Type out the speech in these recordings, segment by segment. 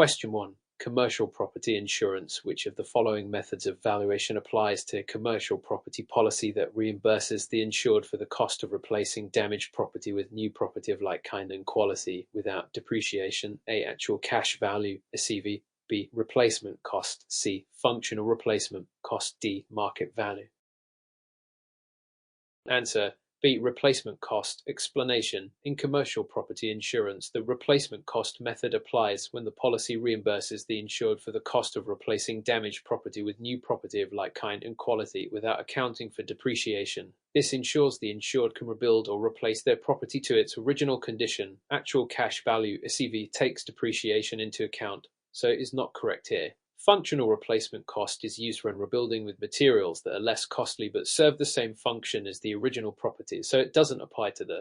Question 1. Commercial property insurance. Which of the following methods of valuation applies to commercial property policy that reimburses the insured for the cost of replacing damaged property with new property of like kind and quality without depreciation? A. Actual cash value, CV. B. Replacement cost, C. Functional replacement cost, D. Market value. Answer: B. Replacement cost. Explanation: in commercial property insurance, the replacement cost method applies when the policy reimburses the insured for the cost of replacing damaged property with new property of like kind and quality without accounting for depreciation. This ensures the insured can rebuild or replace their property to its original condition. Actual cash value, ACV, takes depreciation into account, so it is not correct here. Functional replacement cost is used when rebuilding with materials that are less costly but serve the same function as the original property, so it doesn't apply to the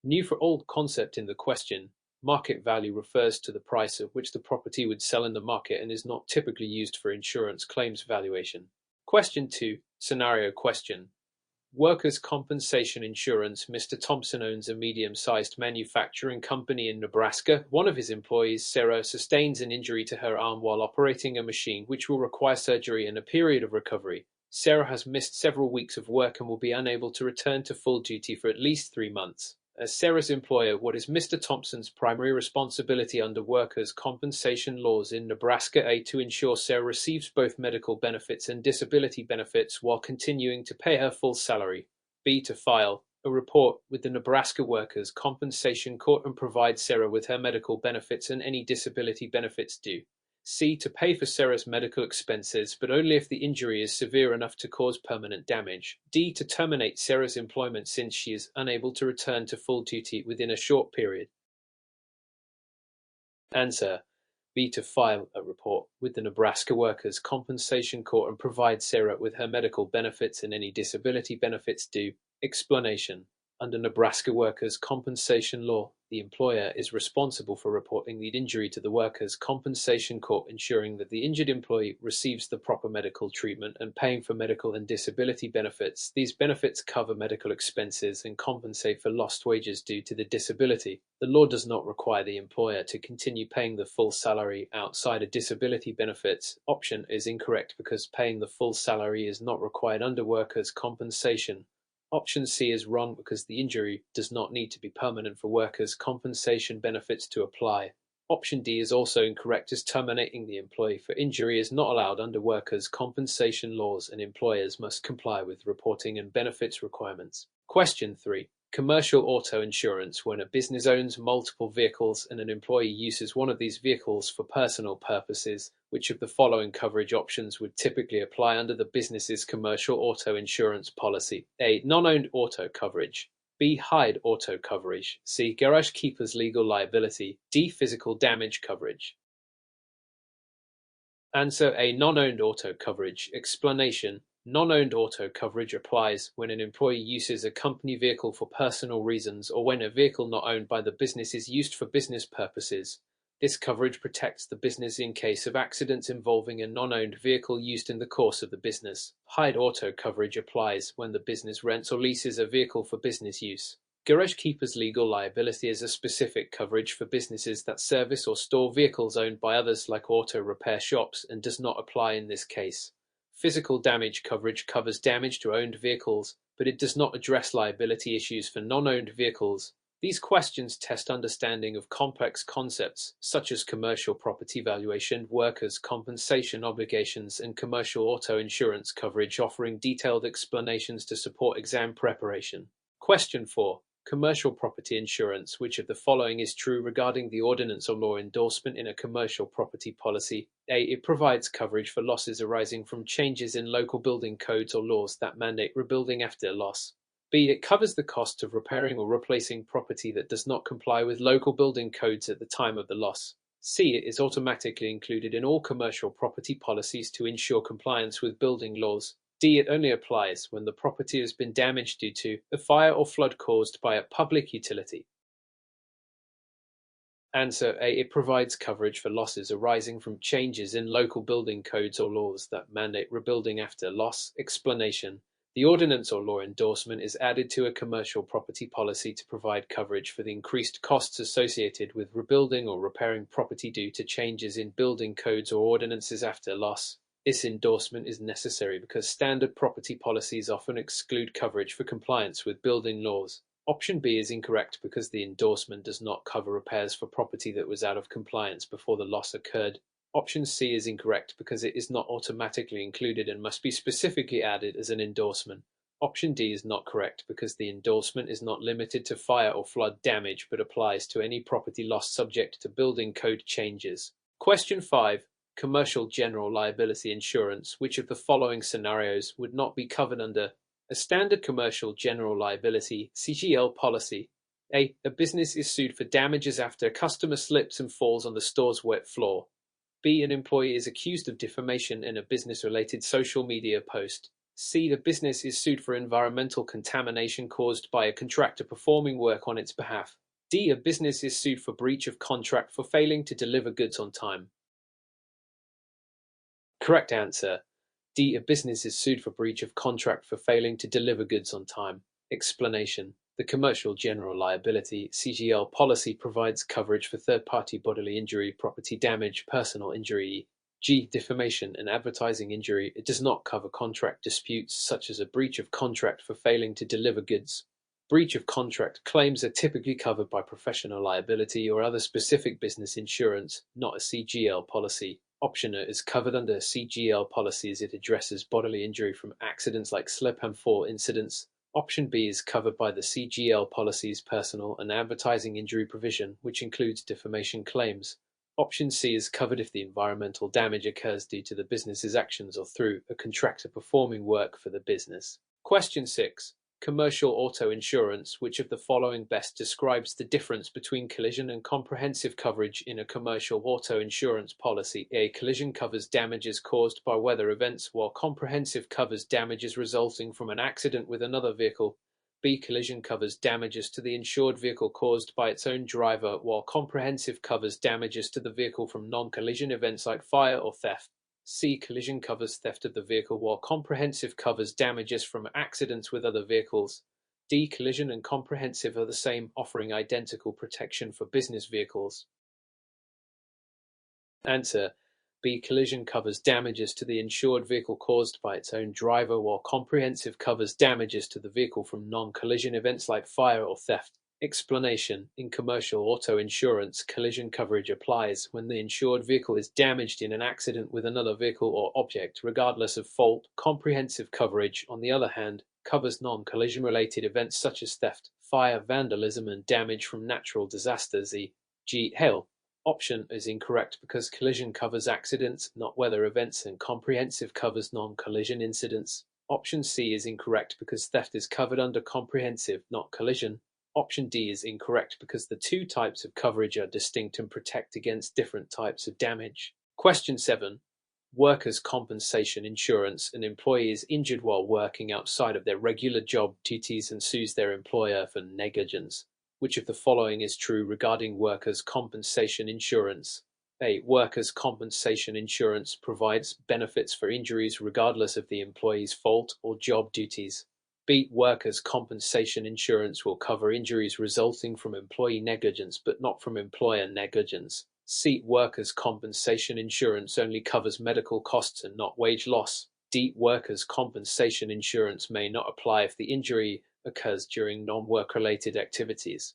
new for old concept in the question. Market value refers to the price at which the property would sell in the market and is not typically used for insurance claims valuation. Question 2. Scenario question. Workers' compensation insurance. Mr. Thompson owns a medium-sized manufacturing company in Nebraska. One of his employees, Sarah, sustains an injury to her arm while operating a machine which will require surgery and a period of recovery. Sarah has missed several weeks of work and will be unable to return to full duty for at least 3 months. As Sarah's employer, what is Mr. Thompson's primary responsibility under workers' compensation laws in Nebraska? A. To ensure Sarah receives both medical benefits and disability benefits while continuing to pay her full salary. B. To file a report with the Nebraska Workers' Compensation Court and provide Sarah with her medical benefits and any disability benefits due. C. To pay for Sarah's medical expenses, but only if the injury is severe enough to cause permanent damage. D. To terminate Sarah's employment since she is unable to return to full duty within a short period. Answer: B. To file a report with the Nebraska Workers' Compensation Court and provide Sarah with her medical benefits and any disability benefits due. Explanation: under Nebraska workers' compensation law, the employer is responsible for reporting the injury to the Workers' Compensation Court, ensuring that the injured employee receives the proper medical treatment and paying for medical and disability benefits. These benefits cover medical expenses and compensate for lost wages due to the disability. The law does not require the employer to continue paying the full salary outside of disability benefits. Option is incorrect because paying the full salary is not required under workers' compensation. Option C is wrong because the injury does not need to be permanent for workers' compensation benefits to apply. Option D is also incorrect as terminating the employee for injury is not allowed under workers' compensation laws and employers must comply with reporting and benefits requirements. Question 3. Commercial auto insurance. When a business owns multiple vehicles and an employee uses one of these vehicles for personal purposes, which of the following coverage options would typically apply under the business's commercial auto insurance policy? A. Non-owned auto coverage. B. Hired auto coverage. C. Garage keeper's legal liability. D. Physical damage coverage. Answer A. Non-owned auto coverage. Explanation: non-owned auto coverage applies when an employee uses a company vehicle for personal reasons or when a vehicle not owned by the business is used for business purposes. This coverage protects the business in case of accidents involving a non-owned vehicle used in the course of the business. Hired auto coverage applies when the business rents or leases a vehicle for business use. Garage keeper's legal liability is a specific coverage for businesses that service or store vehicles owned by others like auto repair shops and does not apply in this case. Physical damage coverage covers damage to owned vehicles, but it does not address liability issues for non-owned vehicles. These questions test understanding of complex concepts such as commercial property valuation, workers' compensation obligations, and commercial auto insurance coverage, offering detailed explanations to support exam preparation. Question 4. Commercial property insurance. Which of the following is true regarding the ordinance or law endorsement in a commercial property policy? A. It provides coverage for losses arising from changes in local building codes or laws that mandate rebuilding after a loss. B. It covers the cost of repairing or replacing property that does not comply with local building codes at the time of the loss. C. It is automatically included in all commercial property policies to ensure compliance with building laws. D. It only applies when the property has been damaged due to a fire or flood caused by a public utility. Answer A. It provides coverage for losses arising from changes in local building codes or laws that mandate rebuilding after loss. Explanation: The ordinance or law endorsement is added to a commercial property policy to provide coverage for the increased costs associated with rebuilding or repairing property due to changes in building codes or ordinances after loss. This endorsement is necessary because standard property policies often exclude coverage for compliance with building laws. Option B is incorrect because the endorsement does not cover repairs for property that was out of compliance before the loss occurred. Option C is incorrect because it is not automatically included and must be specifically added as an endorsement. Option D is not correct because the endorsement is not limited to fire or flood damage but applies to any property loss subject to building code changes. Question 5. Commercial general liability insurance. Which of the following scenarios would not be covered under a standard commercial general liability (CGL) policy? A. A business is sued for damages after a customer slips and falls on the store's wet floor. B. An employee is accused of defamation in a business-related social media post. C. The business is sued for environmental contamination caused by a contractor performing work on its behalf. D. A business is sued for breach of contract for failing to deliver goods on time. Correct answer. D. A business is sued for breach of contract for failing to deliver goods on time. Explanation. The Commercial General Liability (CGL) policy provides coverage for third-party bodily injury, property damage, personal injury, g. defamation, and advertising injury. It does not cover contract disputes such as a breach of contract for failing to deliver goods. Breach of contract claims are typically covered by professional liability or other specific business insurance, not a CGL policy. Option A is covered under a CGL policy as it addresses bodily injury from accidents like slip and fall incidents. Option B is covered by the CGL policy's personal and advertising injury provision, which includes defamation claims. Option C is covered if the environmental damage occurs due to the business's actions or through a contractor performing work for the business. Question 6. Commercial auto insurance. Which of the following best describes the difference between collision and comprehensive coverage in a commercial auto insurance policy? A. Collision covers damages caused by weather events, while comprehensive covers damages resulting from an accident with another vehicle. B. Collision covers damages to the insured vehicle caused by its own driver, while comprehensive covers damages to the vehicle from non-collision events like fire or theft. C. Collision covers theft of the vehicle, while comprehensive covers damages from accidents with other vehicles. D. Collision and comprehensive are the same, offering identical protection for business vehicles. Answer. B. Collision covers damages to the insured vehicle caused by its own driver, while comprehensive covers damages to the vehicle from non-collision events like fire or theft. Explanation. In commercial auto insurance, collision coverage applies when the insured vehicle is damaged in an accident with another vehicle or object, regardless of fault. Comprehensive coverage, on the other hand, covers non-collision related events such as theft, fire, vandalism, and damage from natural disasters, e.g. hail. Option is incorrect because collision covers accidents, not weather events, and comprehensive covers non-collision incidents. Option C is incorrect because theft is covered under comprehensive, not collision. Option D is incorrect because the two types of coverage are distinct and protect against different types of damage. Question 7. Workers' compensation insurance. An employee is injured while working outside of their regular job duties and sues their employer for negligence. Which of the following is true regarding workers' compensation insurance? A. Workers' compensation insurance provides benefits for injuries regardless of the employee's fault or job duties. B. Workers' compensation insurance will cover injuries resulting from employee negligence but not from employer negligence. C. Workers' compensation insurance only covers medical costs and not wage loss. D. Workers' compensation insurance may not apply if the injury occurs during non-work related activities.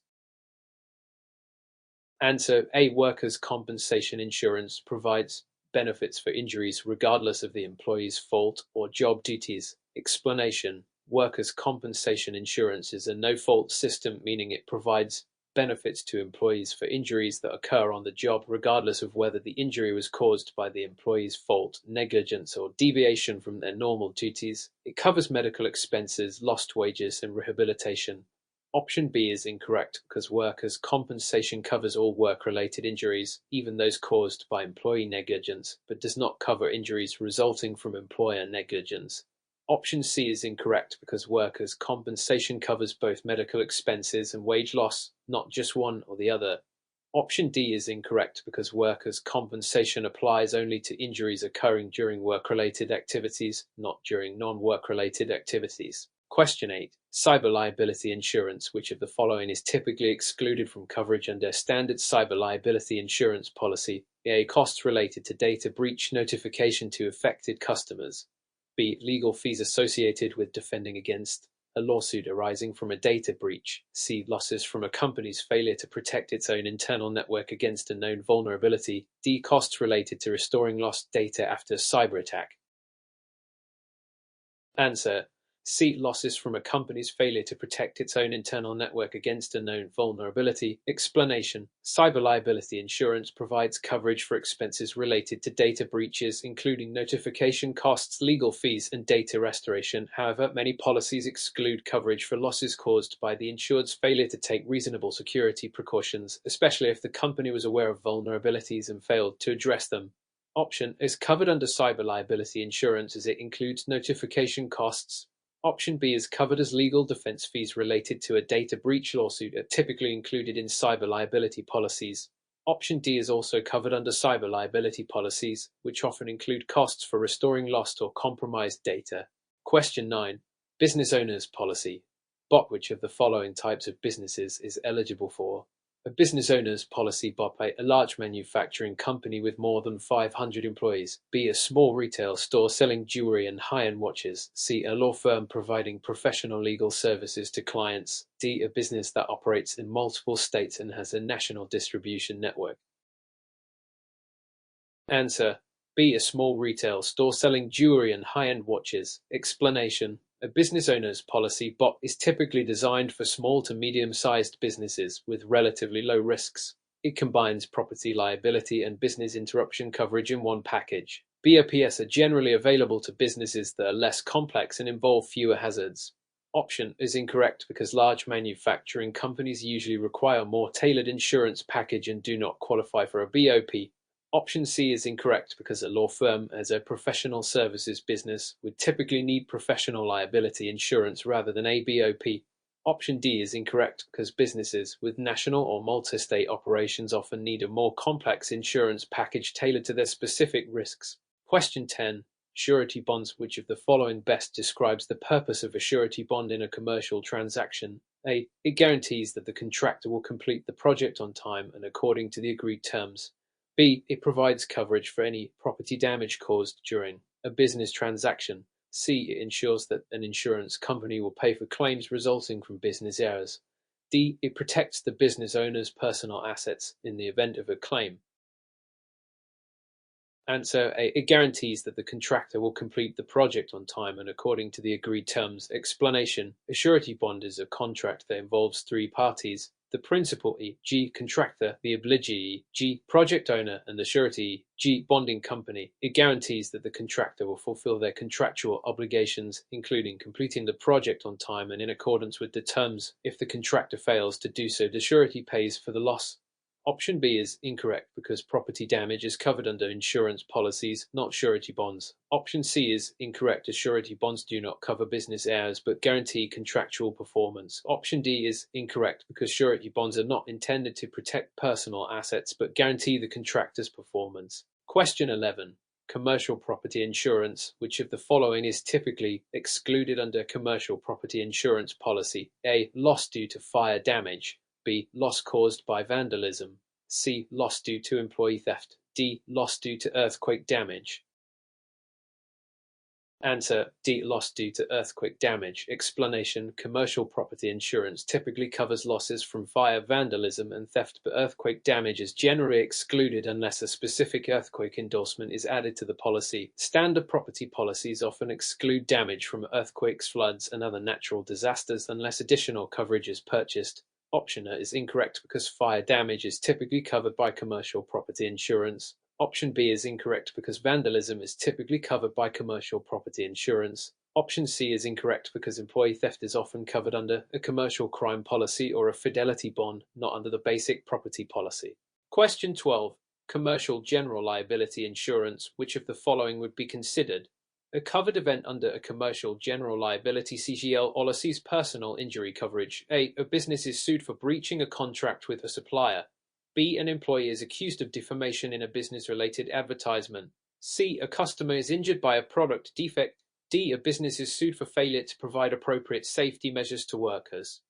Answer. A. Workers' compensation insurance provides benefits for injuries regardless of the employee's fault or job duties. Explanation. Workers' compensation insurance is a no-fault system, meaning it provides benefits to employees for injuries that occur on the job regardless of whether the injury was caused by the employee's fault, negligence, or deviation from their normal duties. It covers medical expenses, lost wages, and rehabilitation. Option B is incorrect because workers' compensation covers all work-related injuries, even those caused by employee negligence, but does not cover injuries resulting from employer negligence. Option C is incorrect because workers' compensation covers both medical expenses and wage loss, not just one or the other. Option D is incorrect because workers' compensation applies only to injuries occurring during work-related activities, not during non-work-related activities. Question 8. Cyber liability insurance. Which of the following is typically excluded from coverage under standard cyber liability insurance policy? A. Costs related to data breach notification to affected customers. B. Legal fees associated with defending against a lawsuit arising from a data breach. C. Losses from a company's failure to protect its own internal network against a known vulnerability. D. Costs related to restoring lost data after a cyber attack. Answer: C. Losses from a company's failure to protect its own internal network against a known vulnerability. Explanation: Cyber liability insurance provides coverage for expenses related to data breaches, including notification costs, legal fees, and data restoration. However, many policies exclude coverage for losses caused by the insured's failure to take reasonable security precautions, especially if the company was aware of vulnerabilities and failed to address them. Option is covered under cyber liability insurance as it includes notification costs. Option B is covered as legal defense fees related to a data breach lawsuit are typically included in cyber liability policies. Option D is also covered under cyber liability policies, which often include costs for restoring lost or compromised data. Question 9. Business Owners Policy. Which of the following types of businesses is eligible for a business owner's policy? A large manufacturing company with more than 500 employees. B. A small retail store selling jewelry and high-end watches. C. A law firm providing professional legal services to clients. D. A business that operates in multiple states and has a national distribution network. Answer: B. A small retail store selling jewelry and high-end watches. Explanation: a business owner's policy (BOP) is typically designed for small to medium-sized businesses with relatively low risks. It combines property liability and business interruption coverage in one package. BOPs are generally available to businesses that are less complex and involve fewer hazards. Option is incorrect because large manufacturing companies usually require a more tailored insurance package and do not qualify for a BOP. Option C is incorrect because a law firm as a professional services business would typically need professional liability insurance rather than a BOP. Option D is incorrect because businesses with national or multi-state operations often need a more complex insurance package tailored to their specific risks. Question 10. Surety bonds. Which of the following best describes the purpose of a surety bond in a commercial transaction? A. It guarantees that the contractor will complete the project on time and according to the agreed terms. B. It provides coverage for any property damage caused during a business transaction. C. It ensures that an insurance company will pay for claims resulting from business errors. D. It protects the business owner's personal assets in the event of a claim. Answer A. It guarantees that the contractor will complete the project on time and according to the agreed terms. Explanation: a surety bond is a contract that involves three parties: the principal e.g. contractor, the obligee e.g. project owner, and the surety e.g. bonding company. It guarantees that the contractor will fulfill their contractual obligations, including completing the project on time and in accordance with the terms. If the contractor fails to do so, the surety pays for the loss. Option B is incorrect because property damage is covered under insurance policies, not surety bonds. Option C is incorrect as surety bonds do not cover business errors but guarantee contractual performance. Option D is incorrect because surety bonds are not intended to protect personal assets but guarantee the contractor's performance. Question 11. Commercial property insurance. Which of the following is typically excluded under commercial property insurance policy? A. Loss due to fire damage. B. Loss caused by vandalism. C. Loss due to employee theft. D. Loss due to earthquake damage. Answer: D. Loss due to earthquake damage. Explanation: commercial property insurance typically covers losses from fire, vandalism, and theft, but earthquake damage is generally excluded unless a specific earthquake endorsement is added to the policy. Standard property policies often exclude damage from earthquakes, floods, and other natural disasters unless additional coverage is purchased. Option A is incorrect because fire damage is typically covered by commercial property insurance. Option B is incorrect because vandalism is typically covered by commercial property insurance. Option C is incorrect because employee theft is often covered under a commercial crime policy or a fidelity bond, not under the basic property policy. Question 12. Commercial general liability insurance. Which of the following would be considered a covered event under a commercial general liability CGL policy's personal injury coverage? A. A business is sued for breaching a contract with a supplier. B. An employee is accused of defamation in a business-related advertisement. C. A customer is injured by a product defect. D. A business is sued for failure to provide appropriate safety measures to workers.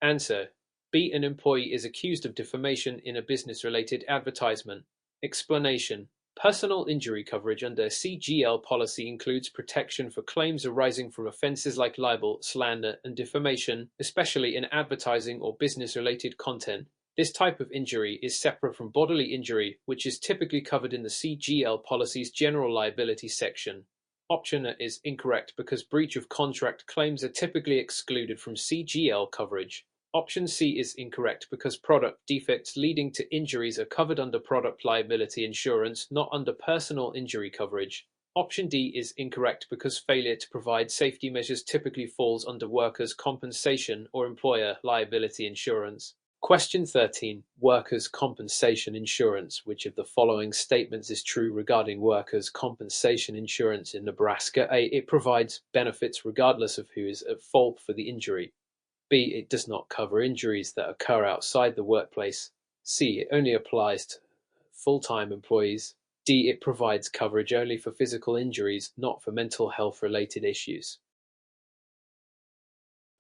Answer: B. An employee is accused of defamation in a business-related advertisement. Explanation: personal injury coverage under CGL policy includes protection for claims arising from offenses like libel, slander, and defamation, especially in advertising or business-related content. This type of injury is separate from bodily injury, which is typically covered in the CGL policy's general liability section. Option A is incorrect because breach of contract claims are typically excluded from CGL coverage. Option C is incorrect because product defects leading to injuries are covered under product liability insurance, not under personal injury coverage. Option D is incorrect because failure to provide safety measures typically falls under workers' compensation or employer liability insurance. Question 13. Workers' compensation insurance. Which of the following statements is true regarding workers' compensation insurance in Nebraska? A. It provides benefits regardless of who is at fault for the injury. B. It does not cover injuries that occur outside the workplace. C. It only applies to full-time employees. D. It provides coverage only for physical injuries, not for mental health-related issues.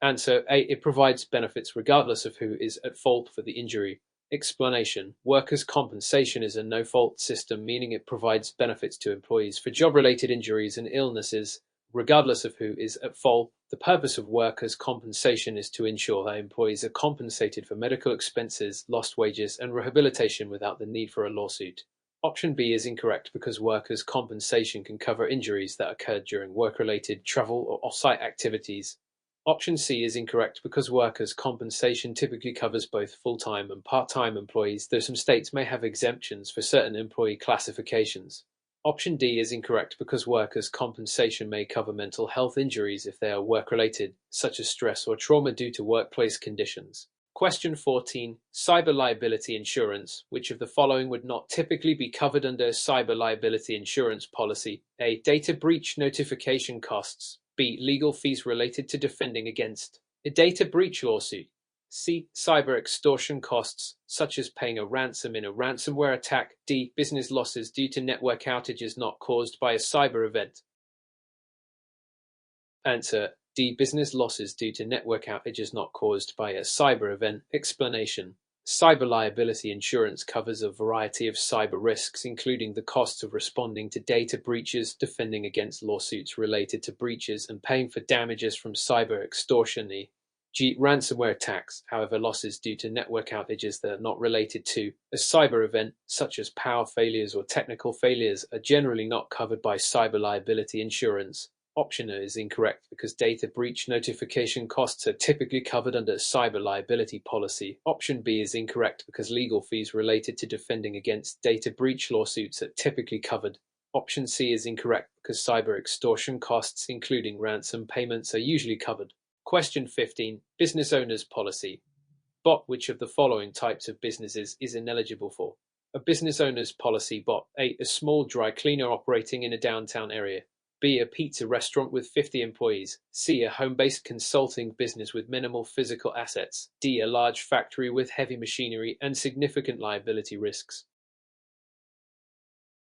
Answer: A. It provides benefits regardless of who is at fault for the injury. Explanation: workers' compensation is a no-fault system, meaning it provides benefits to employees for job-related injuries and illnesses, regardless of who is at fault. The purpose of workers' compensation is to ensure that employees are compensated for medical expenses, lost wages, and rehabilitation without the need for a lawsuit. Option B is incorrect because workers' compensation can cover injuries that occurred during work-related travel or off-site activities. Option C is incorrect because workers' compensation typically covers both full-time and part-time employees, though some states may have exemptions for certain employee classifications. Option D is incorrect because workers' compensation may cover mental health injuries if they are work-related, such as stress or trauma due to workplace conditions. Question 14. Cyber liability insurance. Which of the following would not typically be covered under a cyber liability insurance policy? A. Data breach notification costs. B. Legal fees related to defending against a data breach lawsuit. C. Cyber extortion costs, such as paying a ransom in a ransomware attack. D. Business losses due to network outages not caused by a cyber event. Answer: D. Business losses due to network outages not caused by a cyber event. Explanation: cyber liability insurance covers a variety of cyber risks, including the costs of responding to data breaches, defending against lawsuits related to breaches, and paying for damages from cyber extortion, e.g. ransomware attacks. However, losses due to network outages that are not related to a cyber event, such as power failures or technical failures, are generally not covered by cyber liability insurance. Option A is incorrect because data breach notification costs are typically covered under a cyber liability policy. Option B is incorrect because legal fees related to defending against data breach lawsuits are typically covered. Option C is incorrect because cyber extortion costs, including ransom payments, are usually covered. Question 15. Business owners policy. BOT. Which of the following types of businesses is ineligible for a business owner's policy? BOT. A. A small dry cleaner operating in a downtown area. B. A pizza restaurant with 50 employees. C. A home-based consulting business with minimal physical assets. D. A large factory with heavy machinery and significant liability risks.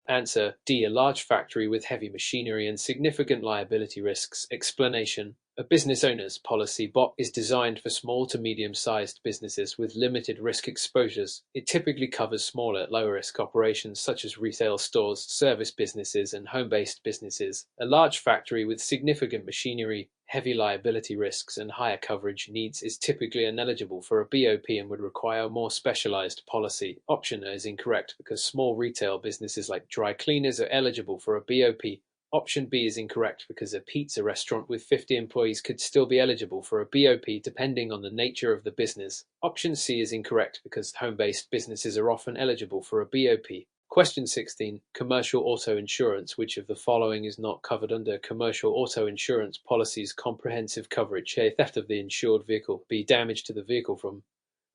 Answer: D. A large factory with heavy machinery and significant liability risks. Explanation: a business owner's policy BOT is designed for small to medium-sized businesses with limited risk exposures. It typically covers smaller, lower-risk operations such as retail stores, service businesses, and home-based businesses. A large factory with significant machinery, heavy liability risks, and higher coverage needs is typically ineligible for a BOP and would require a more specialized policy. Option A is incorrect because small retail businesses like dry cleaners are eligible for a BOP. Option B is incorrect because a pizza restaurant with 50 employees could still be eligible for a BOP depending on the nature of the business. Option C is incorrect because home-based businesses are often eligible for a BOP. Question 16. Commercial auto insurance. Which of the following is not covered under commercial auto insurance policy's comprehensive coverage? A. Theft of the insured vehicle. B. Damage to the vehicle from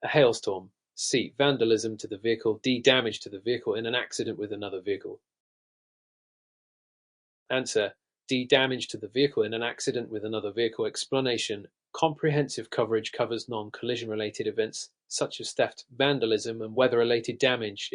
a hailstorm. C. Vandalism to the vehicle. D. Damage to the vehicle in an accident with another vehicle. Answer: D. Damage to the vehicle in an accident with another vehicle. Explanation: Comprehensive coverage covers non-collision related events such as theft, vandalism, and weather-related damage.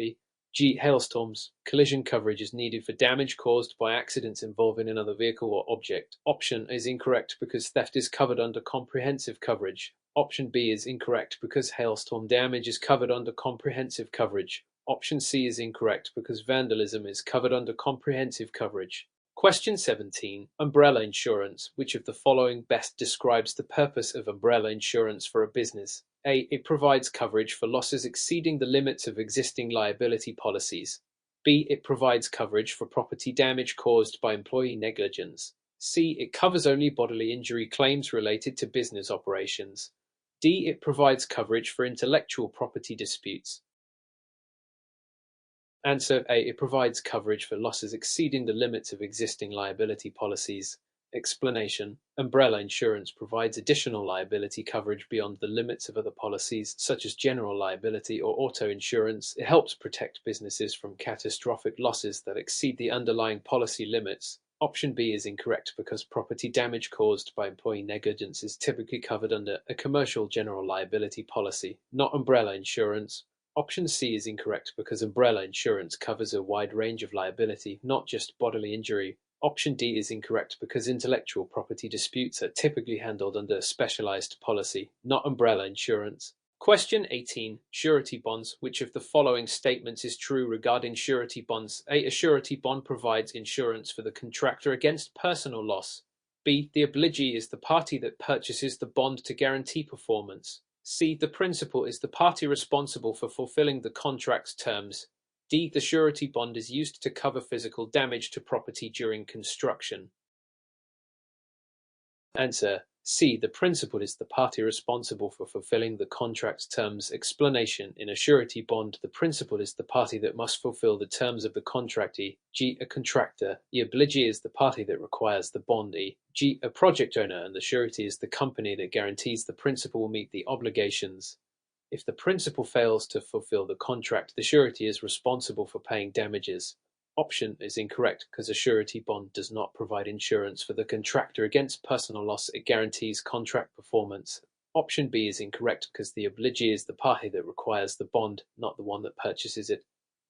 G. Hailstorms. Collision coverage is needed for damage caused by accidents involving another vehicle or object. Option is incorrect because theft is covered under comprehensive coverage. Option B is incorrect because hailstorm damage is covered under comprehensive coverage. Option C is incorrect because vandalism is covered under comprehensive coverage. Question 17. Umbrella insurance. Which of the following best describes the purpose of umbrella insurance for a business? A. It provides coverage for losses exceeding the limits of existing liability policies. B. It provides coverage for property damage caused by employee negligence. C. It covers only bodily injury claims related to business operations. D. It provides coverage for intellectual property disputes. Answer A. It provides coverage for losses exceeding the limits of existing liability policies. Explanation. Umbrella insurance provides additional liability coverage beyond the limits of other policies, such as general liability or auto insurance. It helps protect businesses from catastrophic losses that exceed the underlying policy limits. Option B is incorrect because property damage caused by employee negligence is typically covered under a commercial general liability policy, not umbrella insurance. Option C is incorrect because umbrella insurance covers a wide range of liability, not just bodily injury. Option D is incorrect because intellectual property disputes are typically handled under a specialized policy, not umbrella insurance. Question 18. Surety bonds. Which of the following statements is true regarding surety bonds? A. A surety bond provides insurance for the contractor against personal loss. B. The obligee is the party that purchases the bond to guarantee performance. C. The principal is the party responsible for fulfilling the contract's terms. D. The surety bond is used to cover physical damage to property during construction. Answer. C. The principal is the party responsible for fulfilling the contract's terms. Explanation. In a surety bond, the principal is the party that must fulfill the terms of the contract. G. A contractor. The obligee is the party that requires the bond. G. A project owner, and the surety is the company that guarantees the principal will meet the obligations. If the principal fails to fulfill the contract, the surety is responsible for paying damages. Option is incorrect because a surety bond does not provide insurance for the contractor against personal loss. It guarantees contract performance. Option B is incorrect because the obligee is the party that requires the bond, not the one that purchases it.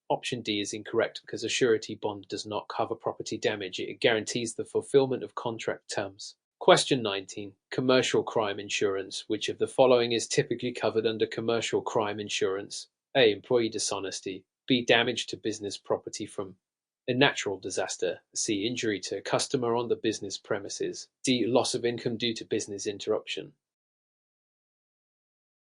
Option D is incorrect because a surety bond does not cover property damage. It guarantees the fulfillment of contract terms. Question 19. Commercial crime insurance. Which of the following is typically covered under commercial crime insurance? A. Employee dishonesty. B. Damage to business property from a natural disaster. C. Injury to a customer on the business premises. D. Loss of income due to business interruption.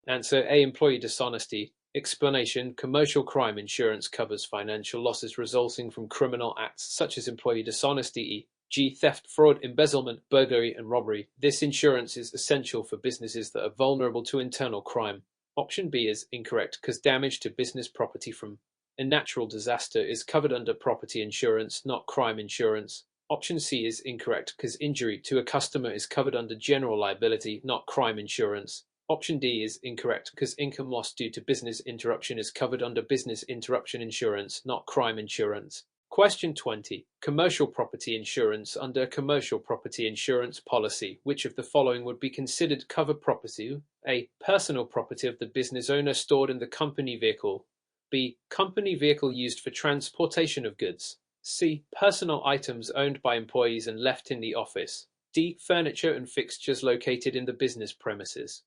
Answer A. Employee dishonesty. Explanation. Commercial crime insurance covers financial losses resulting from criminal acts such as employee dishonesty. G. Theft, fraud, embezzlement, burglary, and robbery. This insurance is essential for businesses that are vulnerable to internal crime. Option B is incorrect because damage to business property from a natural disaster is covered under property insurance, not crime insurance. Option C is incorrect because injury to a customer is covered under general liability, not crime insurance. Option D is incorrect because income loss due to business interruption is covered under business interruption insurance, not crime insurance. Question 20. Commercial property insurance. Under commercial property insurance policy, which of the following would be considered covered property? A. Personal property of the business owner stored in the company vehicle. B. Company vehicle used for transportation of goods. C. Personal items owned by employees and left in the office. D. Furniture and fixtures located in the business premises.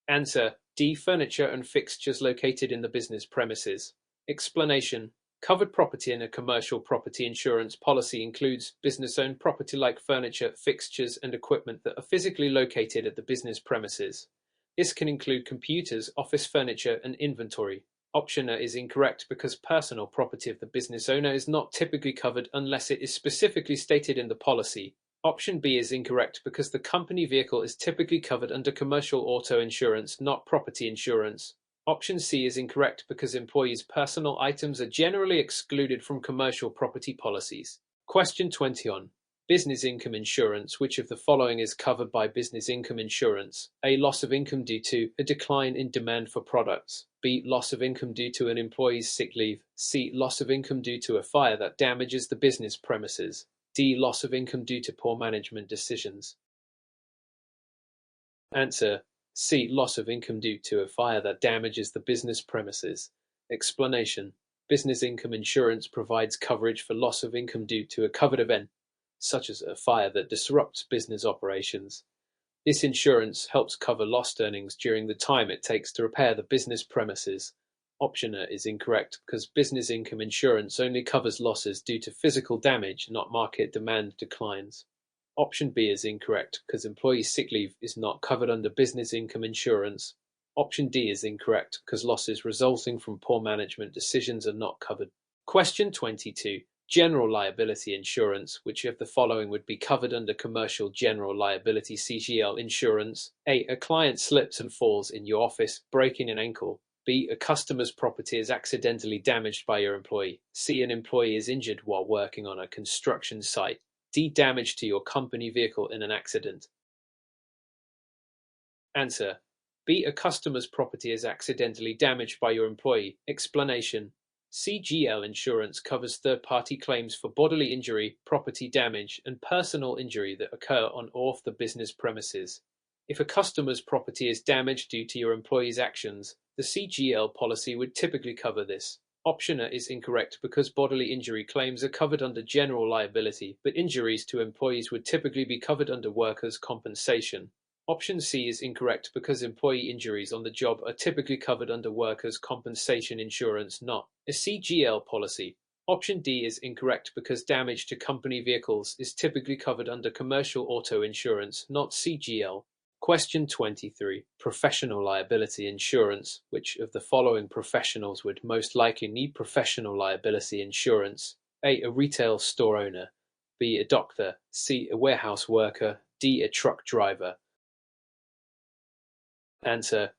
Answer. D. Furniture and fixtures located in the business premises. Explanation. Covered property in a commercial property insurance policy includes business-owned property like furniture, fixtures, and equipment that are physically located at the business premises. This can include computers, office furniture, and inventory. Option A is incorrect because personal property of the business owner is not typically covered unless it is specifically stated in the policy. Option B is incorrect because the company vehicle is typically covered under commercial auto insurance, not property insurance. Option C is incorrect because employees' personal items are generally excluded from commercial property policies. Question 21. Business income insurance. Which of the following is covered by business income insurance? A. Loss of income due to a decline in demand for products. B. Loss of income due to an employee's sick leave. C. Loss of income due to a fire that damages the business premises. D. Loss of income due to poor management decisions. Answer: C. Loss of income due to a fire that damages the business premises. Explanation: business income insurance provides coverage for loss of income due to a covered event, such as a fire that disrupts business operations. This insurance helps cover lost earnings during the time it takes to repair the business premises. Option A is incorrect because business income insurance only covers losses due to physical damage, not market demand declines. Option B is incorrect because employee sick leave is not covered under business income insurance. Option D is incorrect because losses resulting from poor management decisions are not covered. Question 22. General liability insurance. Which of the following would be covered under commercial general liability (CGL) insurance? A. A client slips and falls in your office, breaking an ankle. B. A customer's property is accidentally damaged by your employee. C. An employee is injured while working on a construction site. D. Damage to your company vehicle in an accident. Answer: B. A customer's property is accidentally damaged by your employee. Explanation: CGL insurance covers third-party claims for bodily injury, property damage, and personal injury that occur on or off the business premises. If a customer's property is damaged due to your employee's actions, the CGL policy would typically cover this. Option A is incorrect because bodily injury claims are covered under general liability, but injuries to employees would typically be covered under workers' compensation. Option C is incorrect because employee injuries on the job are typically covered under workers' compensation insurance, not a CGL policy. Option D is incorrect because damage to company vehicles is typically covered under commercial auto insurance, not CGL. Question 23. Professional liability insurance. Which of the following professionals would most likely need professional liability insurance? A. A retail store owner. B. A doctor. C. A warehouse worker. D. A truck driver. Answer: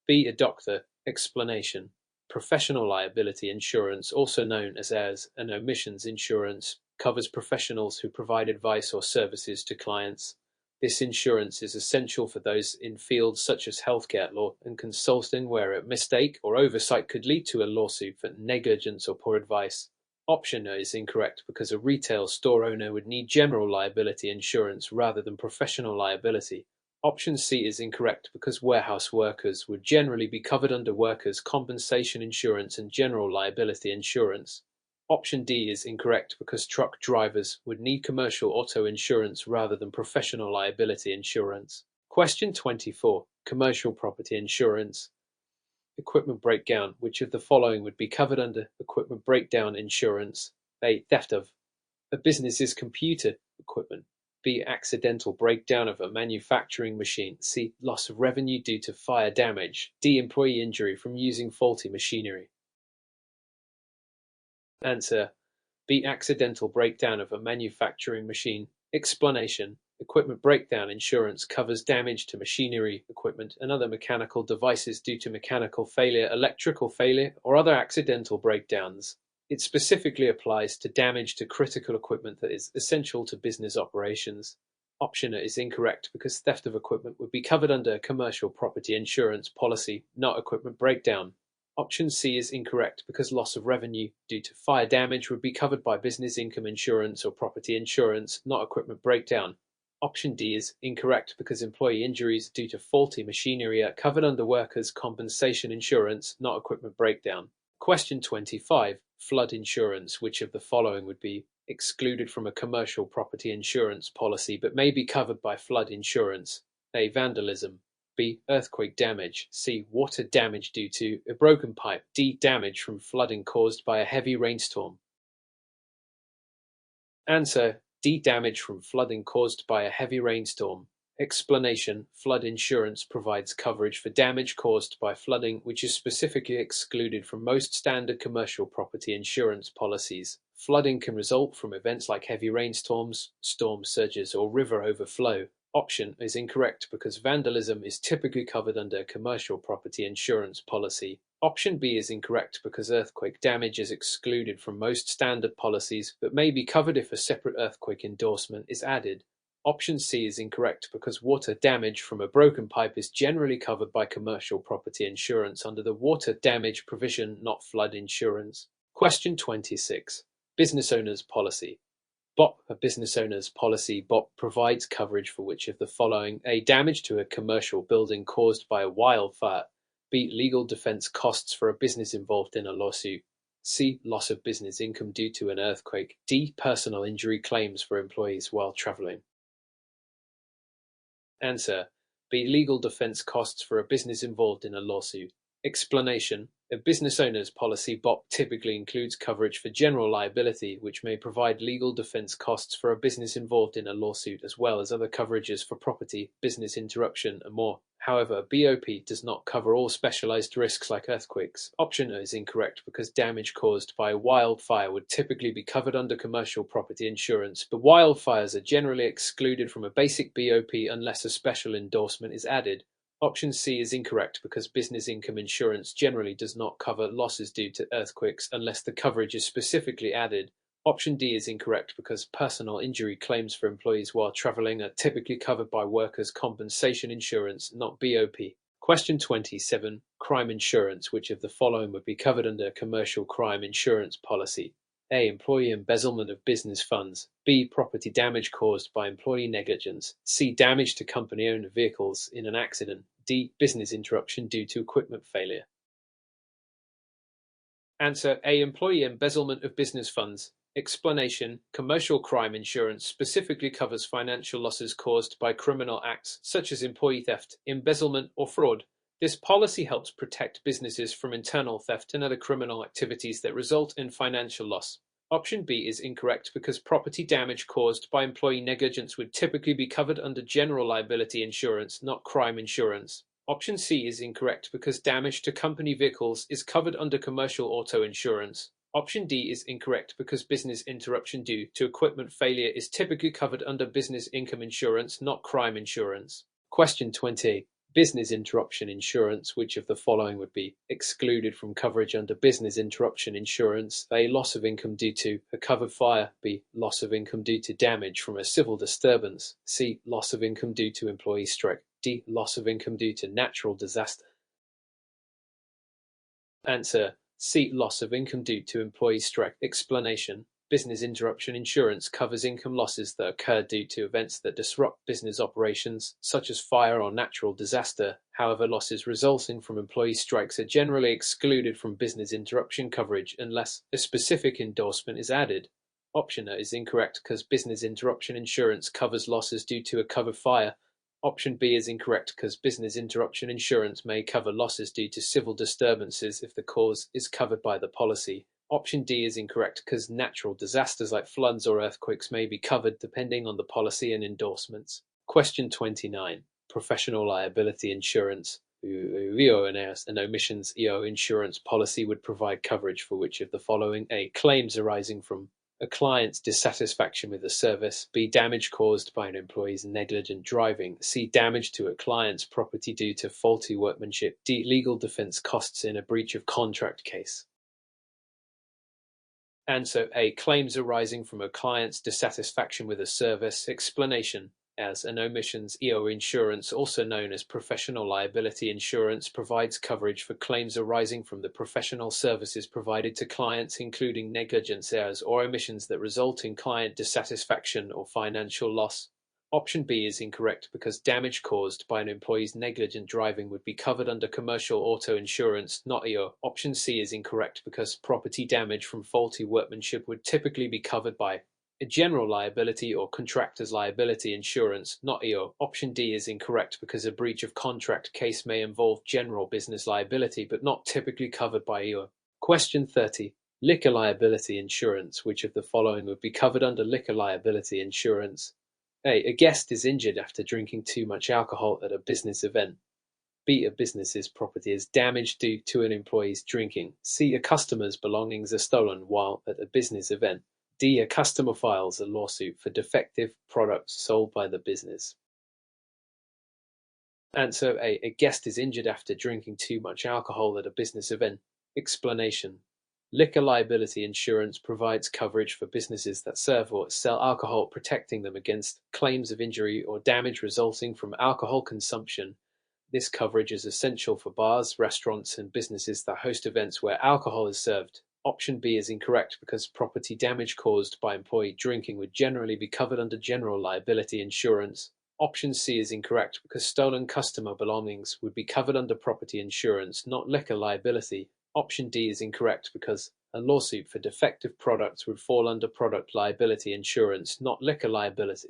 B. A doctor. Explanation: professional liability insurance, also known as errors and omissions insurance, covers professionals who provide advice or services to clients. This insurance is essential for those in fields such as healthcare law and consulting where a mistake or oversight could lead to a lawsuit for negligence or poor advice. Option A is incorrect because a retail store owner would need general liability insurance rather than professional liability. Option C is incorrect because warehouse workers would generally be covered under workers' compensation insurance and general liability insurance. Option D is incorrect because truck drivers would need commercial auto insurance rather than professional liability insurance. Question 24. Commercial property insurance. Equipment breakdown. Which of the following would be covered under equipment breakdown insurance? A. Theft of a business's computer equipment. B. Accidental breakdown of a manufacturing machine. C. Loss of revenue due to fire damage. D. Employee injury from using faulty machinery. Answer: B. Accidental breakdown of a manufacturing machine. Explanation: equipment breakdown insurance covers damage to machinery, equipment, and other mechanical devices due to mechanical failure, electrical failure, or other accidental breakdowns. It specifically applies to damage to critical equipment that is essential to business operations. Option A is incorrect because theft of equipment would be covered under a commercial property insurance policy, not equipment breakdown. Option C is incorrect because loss of revenue due to fire damage would be covered by business income insurance or property insurance, not equipment breakdown. Option D is incorrect because employee injuries due to faulty machinery are covered under workers' compensation insurance, not equipment breakdown. Question 25. Flood insurance. Which of the following would be excluded from a commercial property insurance policy but may be covered by flood insurance? A. Vandalism. B. Earthquake damage. C. Water damage due to a broken pipe. D. Damage from flooding caused by a heavy rainstorm. Answer: D. Damage from flooding caused by a heavy rainstorm. Explanation: flood insurance provides coverage for damage caused by flooding, which is specifically excluded from most standard commercial property insurance policies. Flooding can result from events like heavy rainstorms, storm surges, or river overflow. Option is incorrect because vandalism is typically covered under a commercial property insurance policy. Option B is incorrect because earthquake damage is excluded from most standard policies but may be covered if a separate earthquake endorsement is added. Option C is incorrect because water damage from a broken pipe is generally covered by commercial property insurance under the water damage provision, not flood insurance. Question 26. Business owners policy. BOP, a business owner's policy. BOP provides coverage for which of the following: A. Damage to a commercial building caused by a wildfire. B. Legal defense costs for a business involved in a lawsuit. C. Loss of business income due to an earthquake. D. Personal injury claims for employees while traveling. Answer: B. Legal defense costs for a business involved in a lawsuit. Explanation: a business owner's policy BOP typically includes coverage for general liability, which may provide legal defense costs for a business involved in a lawsuit, as well as other coverages for property, business interruption, and more. However, BOP does not cover all specialized risks like earthquakes. Option A is incorrect because damage caused by a wildfire would typically be covered under commercial property insurance, but wildfires are generally excluded from a basic BOP unless a special endorsement is added. Option C is incorrect because business income insurance generally does not cover losses due to earthquakes unless the coverage is specifically added. Option D is incorrect because personal injury claims for employees while traveling are typically covered by workers' compensation insurance, not BOP. Question 27. Crime insurance. Which of the following would be covered under a commercial crime insurance policy? A. Employee embezzlement of business funds. B. Property damage caused by employee negligence. C. Damage to company-owned vehicles in an accident. D. Business interruption due to equipment failure. Answer: A. Employee embezzlement of business funds. Explanation: commercial crime insurance specifically covers financial losses caused by criminal acts such as employee theft, embezzlement, or fraud. This policy helps protect businesses from internal theft and other criminal activities that result in financial loss. Option B is incorrect because property damage caused by employee negligence would typically be covered under general liability insurance, not crime insurance. Option C is incorrect because damage to company vehicles is covered under commercial auto insurance. Option D is incorrect because business interruption due to equipment failure is typically covered under business income insurance, not crime insurance. Question 20. Business interruption insurance. Which of the following would be excluded from coverage under business interruption insurance? A. Loss of income due to a covered fire. B. Loss of income due to damage from a civil disturbance. C. Loss of income due to employee strike. D. Loss of income due to natural disaster. Answer: C. Loss of income due to employee strike. Explanation: business interruption insurance covers income losses that occur due to events that disrupt business operations, such as fire or natural disaster. However, losses resulting from employee strikes are generally excluded from business interruption coverage unless a specific endorsement is added. Option A is incorrect because business interruption insurance covers losses due to a covered fire. Option B is incorrect because business interruption insurance may cover losses due to civil disturbances if the cause is covered by the policy. Option D is incorrect because natural disasters like floods or earthquakes may be covered depending on the policy and endorsements. Question 29. Professional liability insurance. An omissions insurance policy would provide coverage for which of the following: A. Claims arising from a client's dissatisfaction with a service. B. Damage caused by an employee's negligent driving. C. Damage to a client's property due to faulty workmanship. D. Legal defense costs in a breach of contract case. Answer: A. Claims arising from a client's dissatisfaction with a service. Explanation: as an omissions insurance, also known as professional liability insurance, provides coverage for claims arising from the professional services provided to clients, including negligence errors or omissions that result in client dissatisfaction or financial loss. Option B is incorrect because damage caused by an employee's negligent driving would be covered under commercial auto insurance, not EO. Option C is incorrect because property damage from faulty workmanship would typically be covered by a general liability or contractor's liability insurance, not EO. Option D is incorrect because a breach of contract case may involve general business liability but not typically covered by EO. Question 30. Liquor liability insurance. Which of the following would be covered under liquor liability insurance? A guest is injured after drinking too much alcohol at a business event. B. A business's property is damaged due to an employee's drinking. C. A customer's belongings are stolen while at a business event. D. A customer files a lawsuit for defective products sold by the business. Answer A. A guest is injured after drinking too much alcohol at a business event. Explanation: liquor liability insurance provides coverage for businesses that serve or sell alcohol, protecting them against claims of injury or damage resulting from alcohol consumption. This coverage is essential for bars, restaurants, and businesses that host events where alcohol is served. Option B is incorrect because property damage caused by employee drinking would generally be covered under general liability insurance. Option C is incorrect because stolen customer belongings would be covered under property insurance, not liquor liability. Option D is incorrect because a lawsuit for defective products would fall under product liability insurance, not liquor liability.